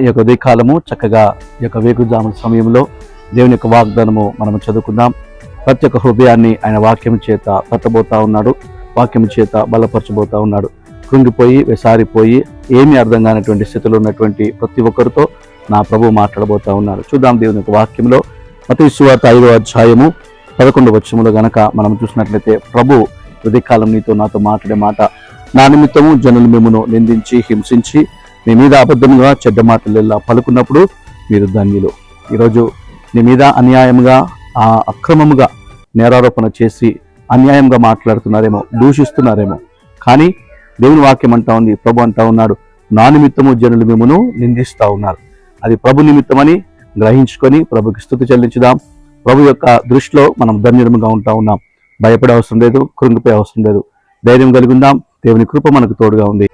ఈ యొక్క ఉదయకాలము చక్కగా ఈ యొక్క వేకుజాముల సమయంలో దేవుని యొక్క వాగ్దానము మనము చదువుకుందాం. ప్రతి ఒక్క హృదయాన్ని ఆయన వాక్యం చేత తట్టబోతా ఉన్నాడు, వాక్యం చేత బలపరచబోతా ఉన్నాడు. కృంగిపోయి వెసారిపోయి ఏమీ అర్థం కానటువంటి స్థితిలో ఉన్నటువంటి ప్రతి ఒక్కరితో నా ప్రభు మాట్లాడబోతా ఉన్నాడు. చూద్దాం దేవుని యొక్క వాక్యంలో మత్తయి సువార్త 5వ అధ్యాయము 11వ వచనములో గనక మనం చూసినట్లయితే, ప్రభు ఉదయకాలం నీతో నాతో మాట్లాడే మాట, నా నిమిత్తము జనులు మిమ్మును నిందించి హింసించి మీ మీద అబద్ధముగా చెడ్డ మాటలు పలుకున్నప్పుడు మీరు ధన్యులు. ఈరోజు నీ మీద అన్యాయంగా అక్రమముగా నేరారోపణ చేసి అన్యాయంగా మాట్లాడుతున్నారేమో, దూషిస్తున్నారేమో. కానీ దేవుని వాక్యం అంటా ఉంది, ప్రభు అంటా ఉన్నాడు, నా నిమిత్తము జనులు మిమ్మును నిందిస్తూ ఉన్నారు. అది ప్రభు నిమిత్తమని గ్రహించుకొని ప్రభుకి స్తుతి చెల్లించుదాం. ప్రభు యొక్క దృష్టిలో మనం ధన్యులుగా ఉంటా ఉన్నాం. భయపడే అవసరం లేదు, కృంగిపోయే అవసరం లేదు. ధైర్యం కలిగి ఉందాం. దేవుని కృప మనకు తోడుగా ఉంది.